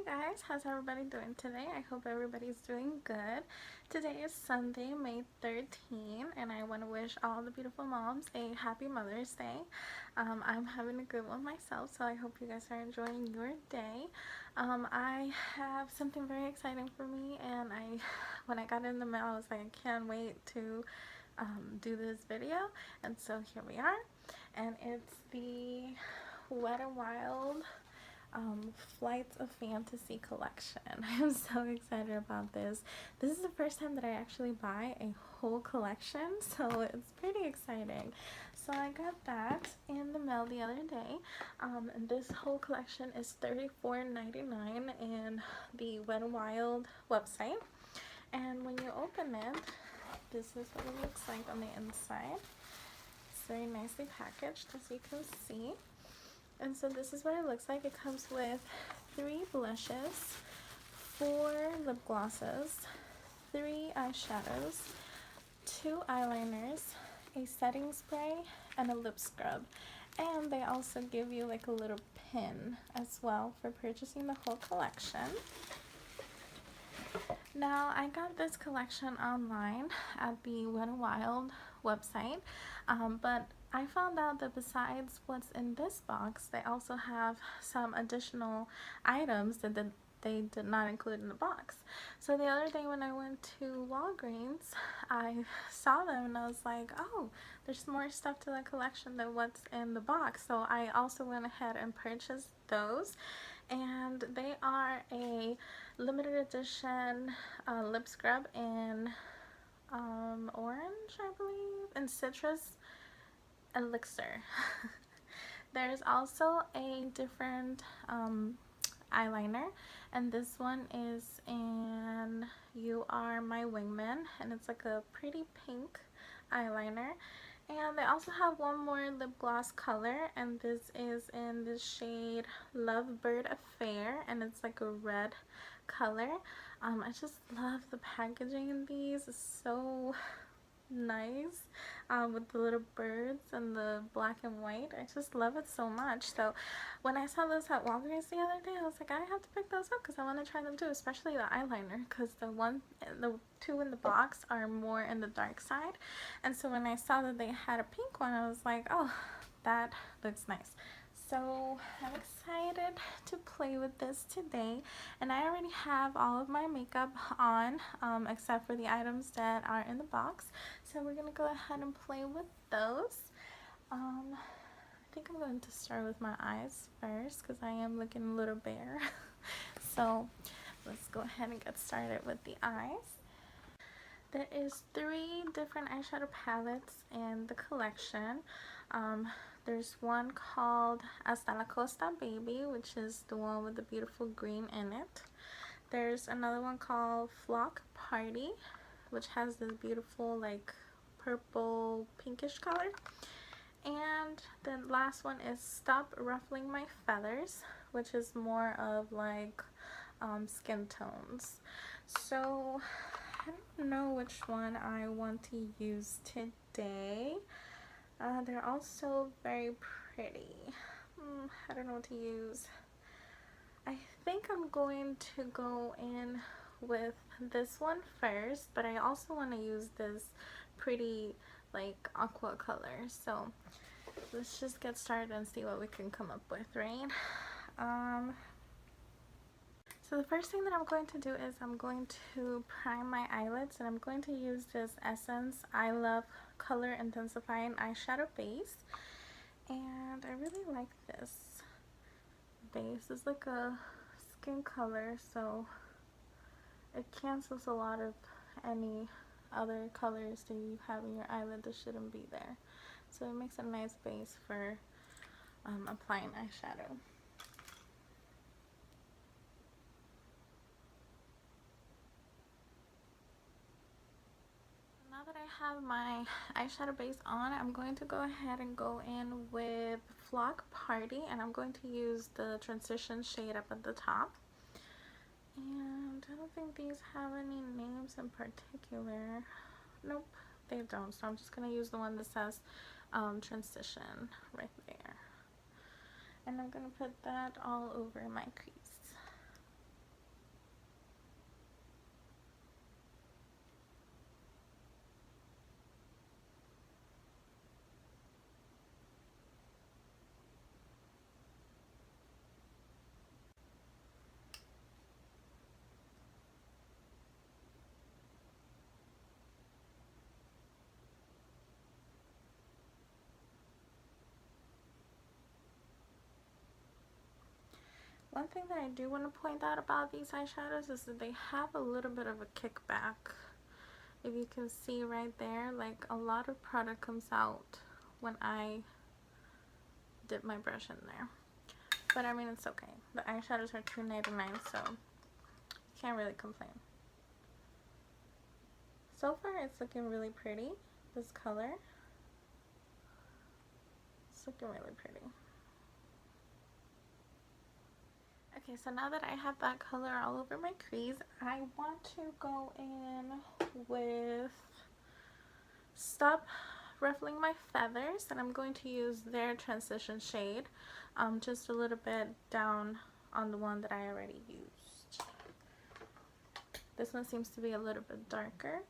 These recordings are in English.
guys, how's everybody doing today? I hope everybody's doing good. Today is Sunday, May 13th, and I want to wish all the beautiful moms a happy Mother's Day. I'm having a good one myself, so I hope you guys are enjoying your day. I have something very exciting for me, and when I got it in the mail, I was like, I can't wait to do this video, and so here we are, and it's the Wet n Wild Flights of Fantasy collection. I'm so excited about this. This is the first time that I actually buy a whole collection, so it's pretty exciting. So I got that in the mail the other day, and this whole collection is $34.99 in the Wet n Wild website. And when you open it, this is what it looks like on the inside. It's very nicely packaged, as you can see. And so this is what it looks like. It comes with 3 blushes, 4 lip glosses, 3 eyeshadows, 2 eyeliners, a setting spray, and a lip scrub. And they also give you like a little pin as well for purchasing the whole collection. Now, I got this collection online at the Wet n Wild website, but I found out that besides what's in this box, they also have some additional items that they did not include in the box. So the other day when I went to Walgreens, I saw them and I was like, oh, there's more stuff to the collection than what's in the box. So I also went ahead and purchased those, and they are a limited edition lip scrub in orange, I believe, and citrus elixir. There's also a different eyeliner, and this one is in You Are My Wingman, and it's like a pretty pink eyeliner. And they also have one more lip gloss color, and this is in the shade Lovebird Affair, and it's like a red color. I just love the packaging in these. It's so nice, with the little birds and the black and white. I just love it so much. So when I saw this at Walgreens the other day, I was like, I have to pick those up because I want to try them too, especially the eyeliner, because the 2 in the box are more in the dark side. And so when I saw that they had a pink one, I was like, oh, that looks nice. So I'm excited to play with this today, and I already have all of my makeup on, except for the items that are in the box. So we're gonna go ahead and play with those. I think I'm going to start with my eyes first because I am looking a little bare. So let's go ahead and get started with the eyes. There is 3 different eyeshadow palettes in the collection. There's one called Hasta la Costa Baby, which is the one with the beautiful green in it. There's another one called Flock Party, which has this beautiful like purple pinkish color. And the last one is Stop Ruffling My Feathers, which is more of like skin tones. So I don't know which one I want to use today. They're also very pretty. I don't know what to use. I think I'm going to go in with this one first, but I also want to use this pretty like aqua color. So let's just get started and see what we can come up with, right? So the first thing that I'm going to do is I'm going to prime my eyelids, and I'm going to use this Essence I Love Color Intensifying Eyeshadow Base. And I really like this base. It's like a skin color, so it cancels a lot of any other colors that you have in your eyelid that shouldn't be there. So it makes a nice base for applying eyeshadow. Now that I have my eyeshadow base on, I'm going to go ahead and go in with Flock Party, and I'm going to use the transition shade up at the top. And I don't think these have any names in particular. Nope, they don't. So I'm just going to use the one that says transition right there. And I'm going to put that all over my crease. one thing that I do want to point out about these eyeshadows is that they have a little bit of a kickback. If you can see right there, like a lot of product comes out when I dip my brush in there. But I mean, it's okay. The eyeshadows are $2.99, so can't really complain. So far, it's looking really pretty, this color. It's looking really pretty. Okay, so now that I have that color all over my crease, I want to go in with Stop Ruffling My Feathers, and I'm going to use their transition shade, just a little bit down on the one that I already used. This one seems to be a little bit darker.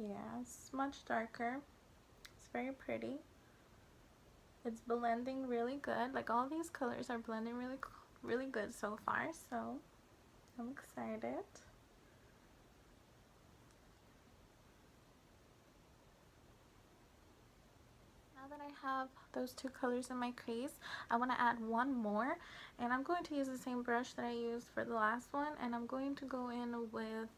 Yeah, it's much darker. It's very pretty. It's blending really good. Like, all these colors are blending really good so far, so I'm excited. Now that I have those two colors in my crease, I want to add one more, and I'm going to use the same brush that I used for the last one, and I'm going to go in with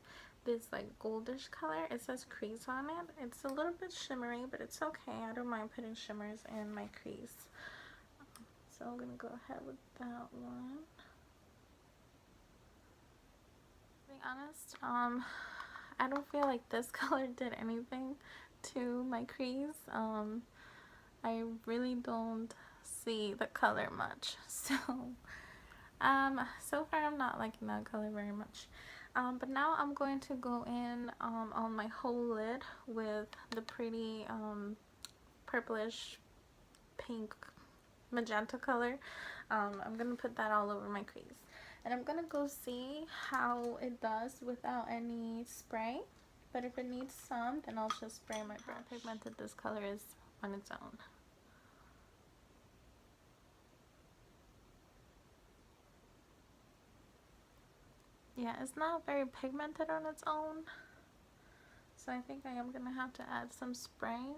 this like goldish color. It says crease on it. It's a little bit shimmery, but it's okay. I don't mind putting shimmers in my crease. So I'm gonna go ahead with that one. To be honest, I don't feel like this color did anything to my crease. I really don't see the color much, so so far I'm not liking that color very much. But now I'm going to go in on my whole lid with the pretty purplish pink magenta color. I'm gonna put that all over my crease, and I'm gonna go see how it does without any spray. But if it needs some, then I'll just spray my brush. How pigmented this color is on its own. Yeah, it's not very pigmented on its own, so I think I am gonna have to add some spray.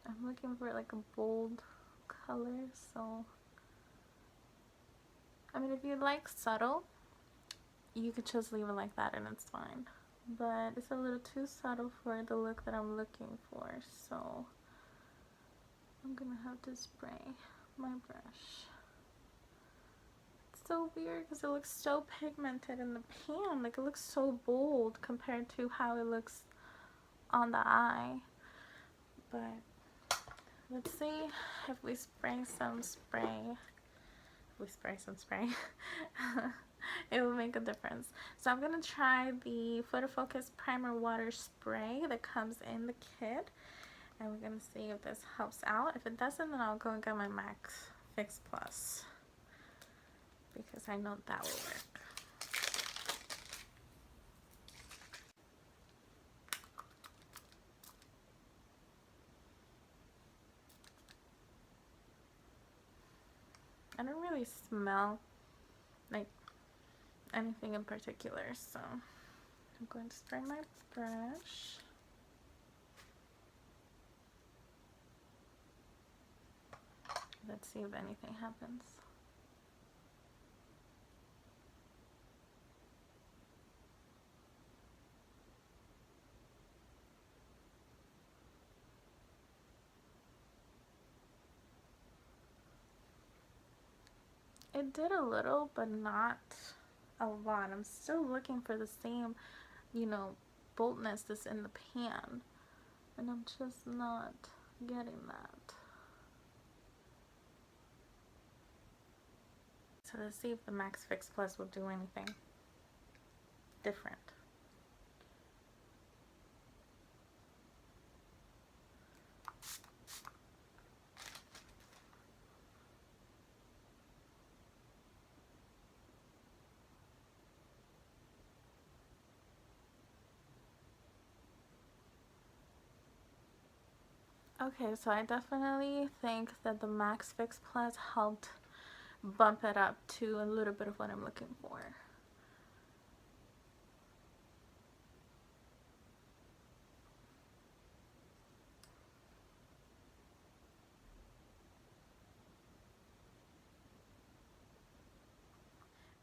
I'm looking for like a bold color, so I mean, if you like subtle, you could just leave it like that and it's fine, but it's a little too subtle for the look that I'm looking for, so I'm gonna have to spray my brush. It's so weird because it looks so pigmented in the pan. Like, it looks so bold compared to how it looks on the eye. But let's see if we spray some spray. If we spray some spray, it will make a difference. So I'm gonna try the Photo Focus Primer Water Spray that comes in the kit, and we're gonna see if this helps out. If it doesn't, then I'll go and get my MAC Fix Plus, because I know that will work. I don't really smell like anything in particular, so I'm going to spray my brush. Let's see if anything happens. It did a little, but not a lot. I'm still looking for the same, you know, boldness that's in the pan, and I'm just not getting that. So let's see if the MAC Fix Plus will do anything different. Okay, so I definitely think that the MAC Fix Plus helped bump it up to a little bit of what I'm looking for.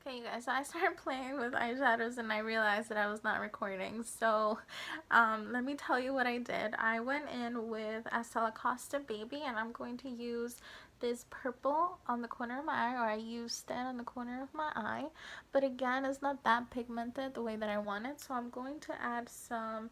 Okay, you guys, so I started playing with eyeshadows and I realized that I was not recording. So, let me tell you what I did. I went in with Estella Costa Baby and I'm going to use this purple on the corner of my eye, or I used it on the corner of my eye. But again, it's not that pigmented the way that I want it. So I'm going to add some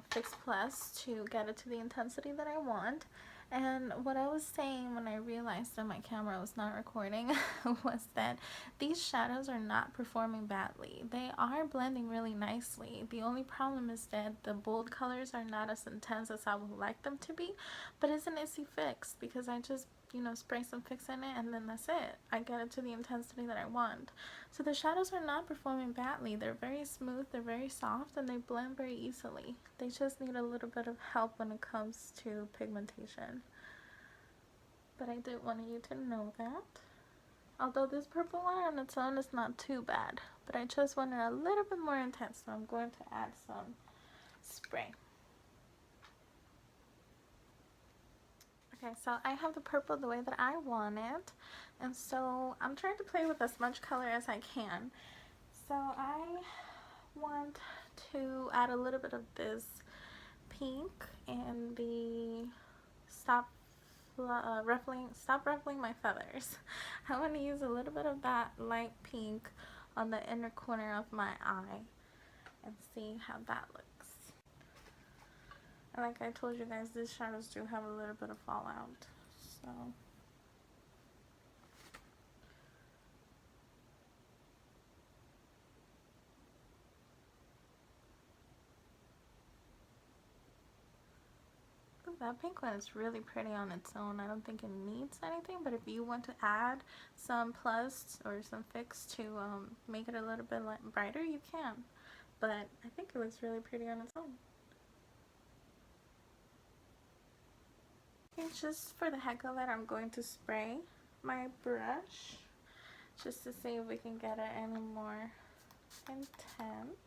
Fix Plus to get it to the intensity that I want. And what I was saying when I realized that my camera was not recording was that these shadows are not performing badly. They are blending really nicely. The only problem is that the bold colors are not as intense as I would like them to be, but it's an easy fix because I just, you know, spray some fix in it and then that's it. I get it to the intensity that I want. So the shadows are not performing badly. They're very smooth, they're very soft, and they blend very easily. They just need a little bit of help when it comes to pigmentation. But I did want you to know that. Although this purple one on its own is not too bad, but I just wanted a little bit more intense, so I'm going to add some spray. Okay, so I have the purple the way that I want it, and so I'm trying to play with as much color as I can. So I want to add a little bit of this pink and the Stop Ruffling My Feathers. I want to use a little bit of that light pink on the inner corner of my eye and see how that looks. And like I told you guys, these shadows do have a little bit of fallout, so that pink one is really pretty on its own. I don't think it needs anything, but if you want to add some plus or some fix to make it a little bit brighter, you can. But I think it looks really pretty on its own. Okay, just for the heck of it, I'm going to spray my brush just to see if we can get it any more intense.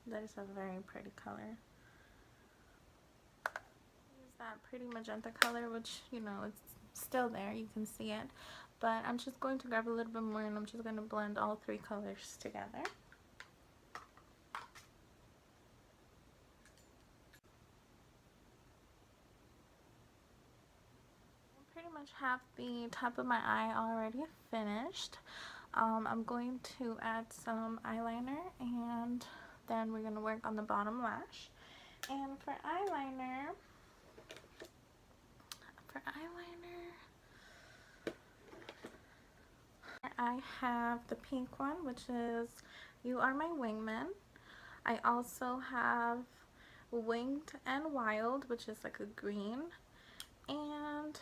That is a very pretty color. Use that pretty magenta color, which, you know, it's still there, you can see it. But I'm just going to grab a little bit more and I'm just going to blend all three colors together. I pretty much have the top of my eye already finished. I'm going to add some eyeliner and then we're going to work on the bottom lash. And for eyeliner, I have the pink one, which is You Are My Wingman. I also have Winged and Wild, which is like a green. And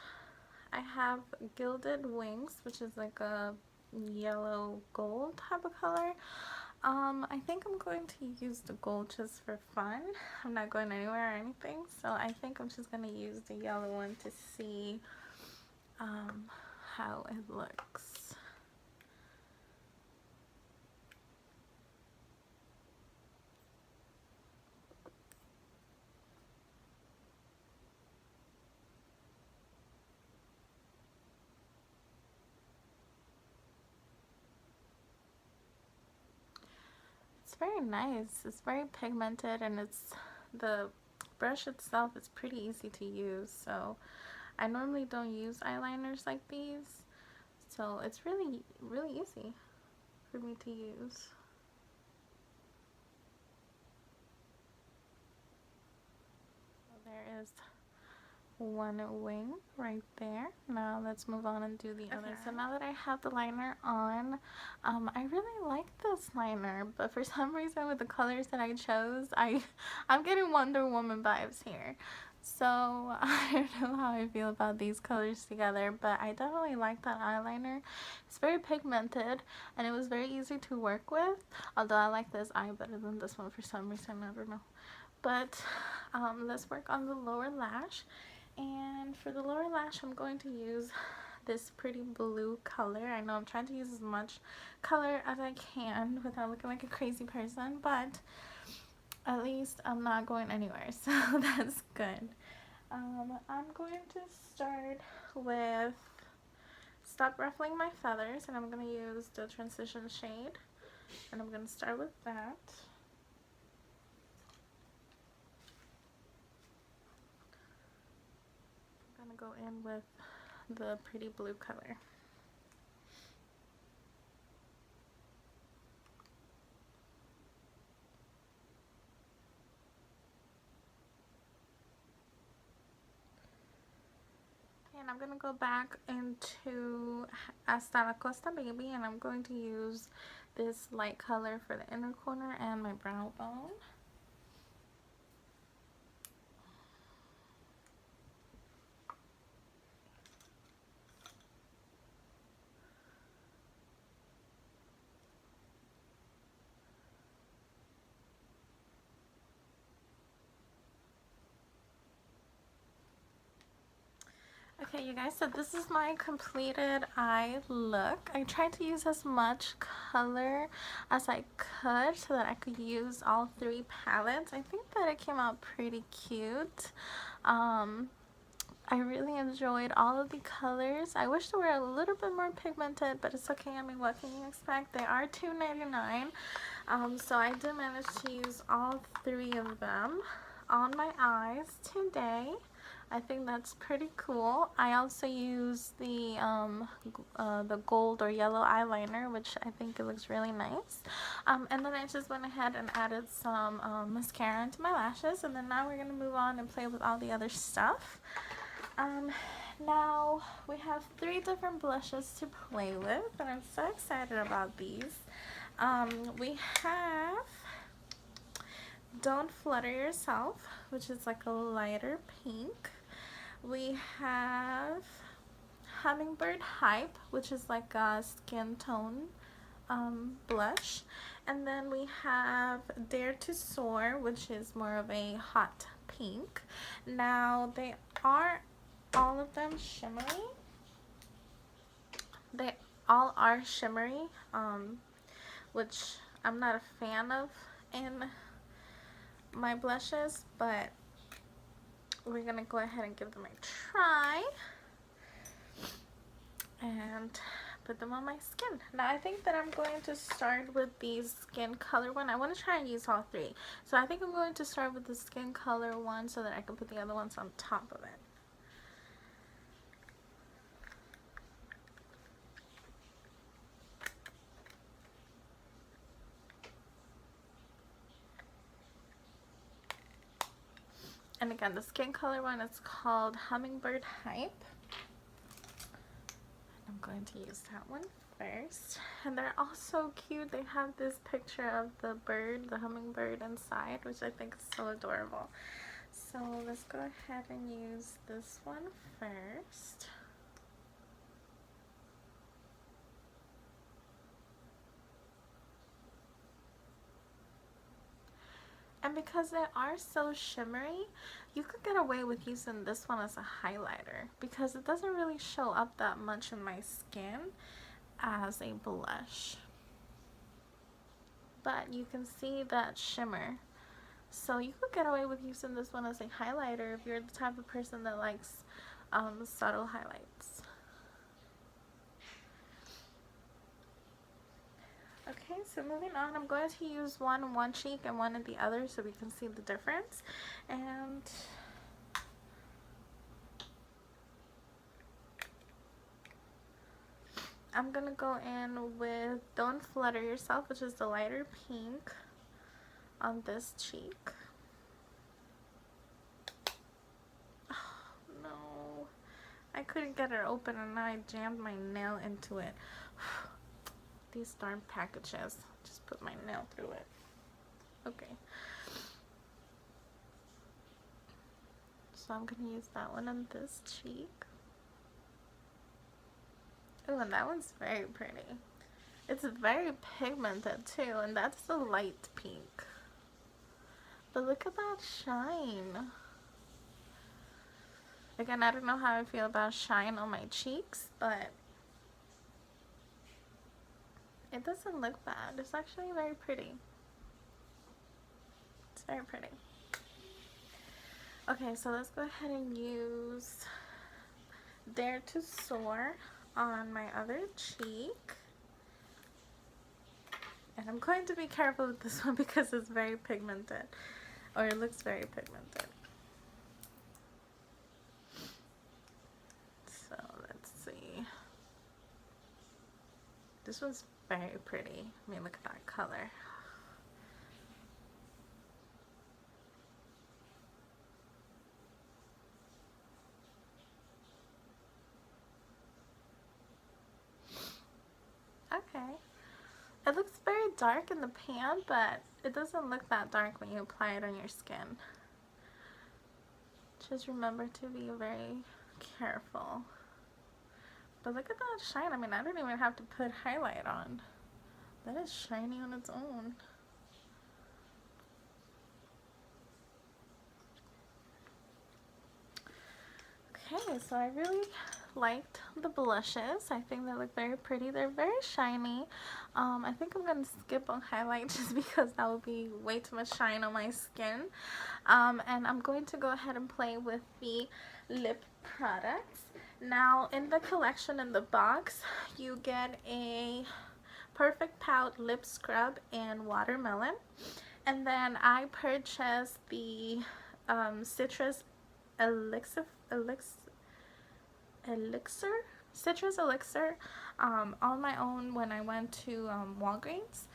I have Gilded Wings, which is like a yellow gold type of color. I think I'm going to use the gold just for fun. I'm not going anywhere or anything, so I think I'm just going to use the yellow one to see how it looks. It's very nice. It's very pigmented and the brush itself is pretty easy to use, so I normally don't use eyeliners like these, so it's really easy for me to use. So there is one wing right there. Now let's move on and do the other. So now that I have the liner on, I really like this liner, but for some reason with the colors that I chose, I'm getting Wonder Woman vibes here. So I don't know how I feel about these colors together, but I definitely like that eyeliner. It's very pigmented and it was very easy to work with, although I like this eye better than this one for some reason, I don't know. But let's work on the lower lash. And for the lower lash, I'm going to use this pretty blue color. I know I'm trying to use as much color as I can without looking like a crazy person, but At least I'm not going anywhere, so that's good. I'm going to start with Stop Ruffling My Feathers, and I'm going to use the transition shade, and I'm going to start with that. I'm going to go in with the pretty blue color. And I'm going to go back into Hasta La Costa Baby, and I'm going to use this light color for the inner corner and my brow bone. Okay, you guys, so this is my completed eye look. I tried to use as much color as I could so that I could use all three palettes. I think that it came out pretty cute. I really enjoyed all of the colors. I wish they were a little bit more pigmented, but it's okay. I mean, what can you expect? They are $2.99. So I did manage to use all three of them on my eyes today. I think that's pretty cool. I also used the gold or yellow eyeliner, which I think it looks really nice. And then I just went ahead and added some mascara into my lashes, and then now we're going to move on and play with all the other stuff. Now we have three different blushes to play with, and I'm so excited about these. We have Don't Flutter Yourself, which is like a lighter pink. We have Hummingbird Hype, which is like a skin tone blush. And then we have Dare to Soar, which is more of a hot pink. Now they are all of them shimmery. They all are shimmery, which I'm not a fan of in my blushes, but we're gonna go ahead and give them a try and put them on my skin. Now I think that I'm going to start with the skin color one. I want to try and use all three, so I think I'm going to start with the skin color one so that I can put the other ones on top of it. And again, the skin color one is called Hummingbird Hype. I'm going to use that one first. And they're all so cute. They have this picture of the bird, the hummingbird inside, which I think is so adorable. So let's go ahead and use this one first. And because they are so shimmery, you could get away with using this one as a highlighter because it doesn't really show up that much in my skin as a blush. But you can see that shimmer. So you could get away with using this one as a highlighter if you're the type of person that likes subtle highlights. Okay, so moving on, I'm going to use one on one cheek and one in the other so we can see the difference. And I'm going to go in with Don't Flutter Yourself, which is the lighter pink on this cheek. Oh, no. I couldn't get it open and now I jammed my nail into it. These darn packages. Just put my nail through it. Okay. So I'm going to use that one on this cheek. Oh, and that one's very pretty. It's very pigmented too, and that's the light pink. But look at that shine. Again, I don't know how I feel about shine on my cheeks, but it doesn't look bad. It's actually very pretty. It's Very pretty. Okay, so let's go ahead and use Dare to Soar on my other cheek. And I'm going to be careful with this one because it's very pigmented, or it looks very pigmented. So let's see. This one's very pretty. I mean, look at that color. Okay. It looks very dark in the pan, but it doesn't look that dark when you apply it on your skin. Just remember to be very careful. But look at that shine. I mean, I don't even have to put highlight on. That is shiny on its own. Okay, so I really liked the blushes. I think they look very pretty. They're very shiny. I think I'm going to skip on highlight just because that would be way too much shine on my skin. And I'm going to go ahead and play with the lip products. Now, in the collection in the box, you get a Perfect Pout lip scrub in watermelon. And then I purchased the citrus citrus elixir on my own when I went to Walgreens,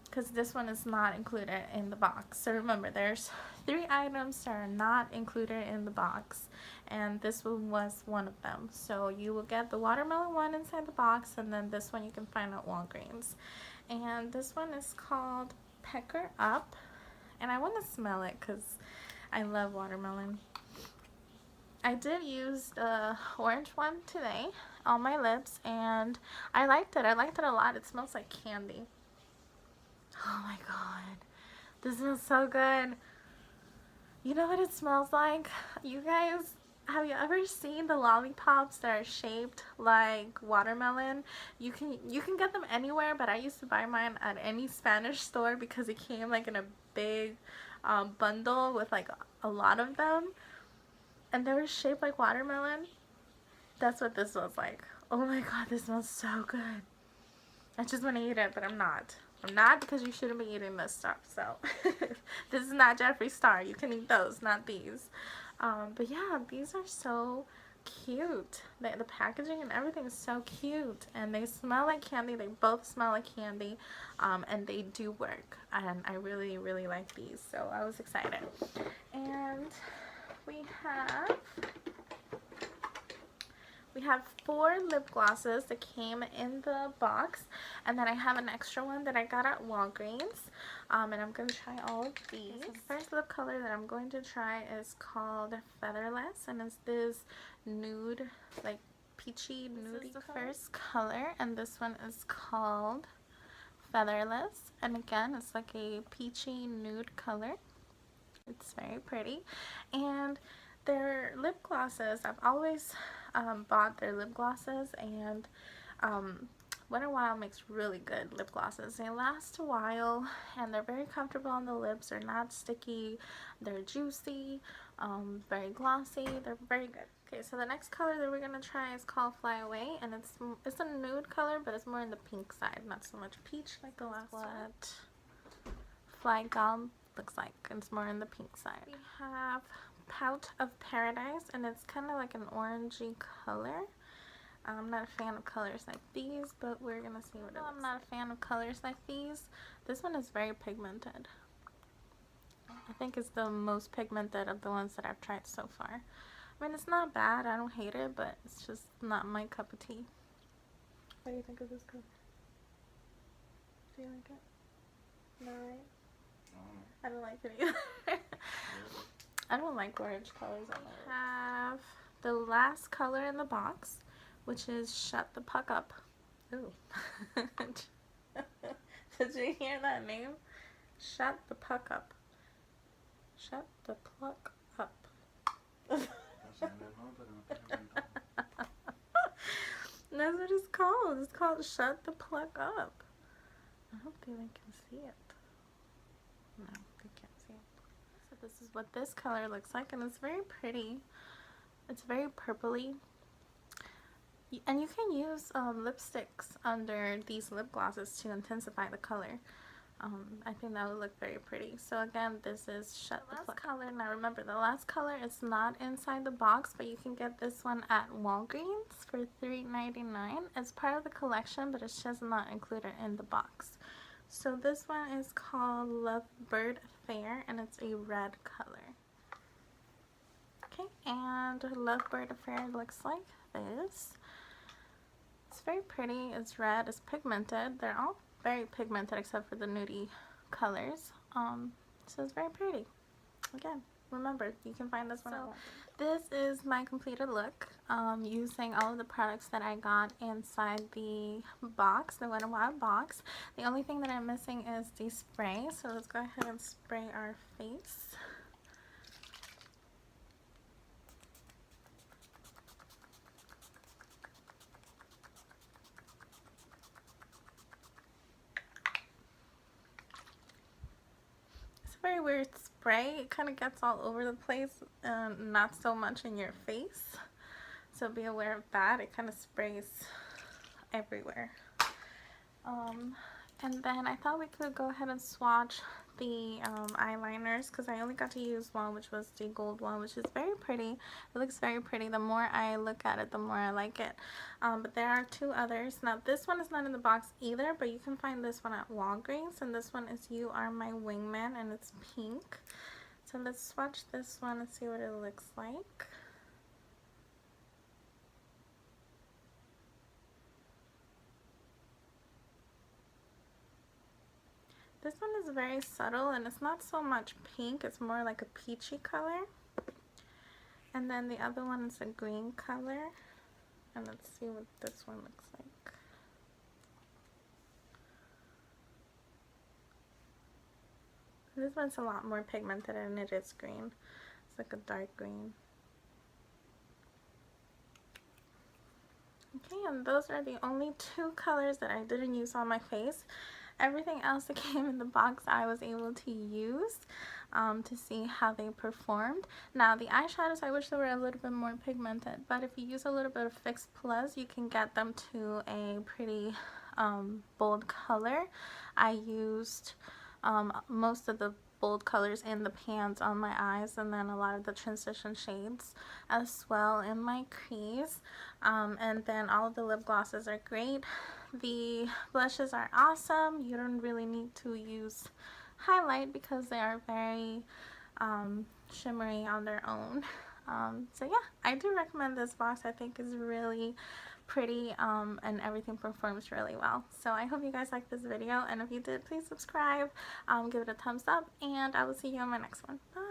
because this one is not included in the box. So remember, there's 3 items that are not included in the box, and this one was one of them. So you will get the watermelon one inside the box, and then this one you can find at Walgreens. And this one is called Pecker Up, and I want to smell it because I love watermelon. I did use the orange one today on my lips, and I liked it. I liked it a lot. It smells like candy. Oh my god. This smells so good. You know what it smells like? You guys, have you ever seen the lollipops that are shaped like watermelon? You can get them anywhere, but I used to buy mine at any Spanish store because it came like in a big bundle with like a lot of them. And they were shaped like watermelon. That's what this smells like. Oh my god, this smells so good. I just want to eat it, but I'm not. I'm not, because you shouldn't be eating this stuff. So this is not Jeffree Star. You can eat those, not these. But yeah, these are so cute. The packaging and everything is so cute. And they smell like candy. They both smell like candy. And they do work. And I really, really like these. So I was excited. And we have 4 lip glosses that came in the box, and then I have an extra one that I got at Walgreens, and I'm going to try all of these. So the first lip color that I'm going to try is called Featherless, and it's this nude, like peachy nudie. This is the first color, and this one is called Featherless, and again, it's like a peachy nude color. It's very pretty. And their lip glosses, I've always bought their lip glosses, and Wet n Wild makes really good lip glosses. They last a while, and they're very comfortable on the lips. They're not sticky. They're juicy, very glossy. They're very good. Okay, so the next color that we're going to try is called Fly Away, and it's a nude color, but it's more in the pink side, not so much peach like the last one. What Fly Gum looks like. It's more in the pink side. We have Pout of Paradise, and it's kind of like an orangey color. I'm not a fan of colors like these, but we're gonna see what it looks like. I'm not a fan of colors like these. This one is very pigmented. I think it's the most pigmented of the ones that I've tried so far. I mean, it's not bad. I don't hate it, but it's just not my cup of tea. What do you think of this color? Do you like it? No, right? I don't like it either. I don't like orange colors on my lips. We have the last color in the box, which is Shut the Puck Up. Ooh. Did you hear that name? Shut the Puck Up. Shut the Pluck Up. That's what it's called. It's called Shut the Pluck Up. I hope they can see it. No, they can't see This is what this color looks like, and it's very pretty. It's very purpley. And you can use lipsticks under these lip glosses to intensify the color. I think that would look very pretty. So again, this is Shut the Last color. Now remember, the last color is not inside the box, but you can get this one at Walgreens for $3.99. It's part of the collection, but it's just not included in the box. So this one is called Lovebird Affair, and it's a red color. Okay, and Lovebird Affair looks like this. It's very pretty. It's red. It's pigmented. They're all very pigmented except for the nudie colors. So it's very pretty. Again, remember, you can find this one at Walgreens. This is my completed look using all of the products that I got inside the box, the Wet n Wild box. The only thing that I'm missing is the spray, so let's go ahead and spray our face. Very weird spray. It kind of gets all over the place and not so much in your face, so be aware of that. It kind of sprays everywhere. And then I thought we could go ahead and swatch the eyeliners, because I only got to use one, which was the gold one, which is very pretty. It looks very pretty. The more I look at it, the more I like it. But there are two others. Now this one is not in the box either, but you can find this one at Walgreens, and this one is You Are My Wingman, and it's pink. So let's swatch this one and see what it looks like. This one is very subtle, and it's not so much pink, it's more like a peachy color. And then the other one is a green color. And let's see what this one looks like. This one's a lot more pigmented, and it is green. It's like a dark green. Okay, and those are the only two colors that I didn't use on my face. Everything else that came in the box I was able to use to see how they performed. Now the eyeshadows, I wish they were a little bit more pigmented, but if you use a little bit of Fix Plus, you can get them to a pretty bold color. I used most of the bold colors in the pans on my eyes, and then a lot of the transition shades as well in my crease. And then all of the lip glosses are great. The blushes are awesome. You don't really need to use highlight because they are very shimmery on their own. So yeah, I do recommend this box. I think is really pretty and everything performs really well. So I hope you guys liked this video, and if you did, please subscribe, give it a thumbs up, and I will see you on my next one. Bye!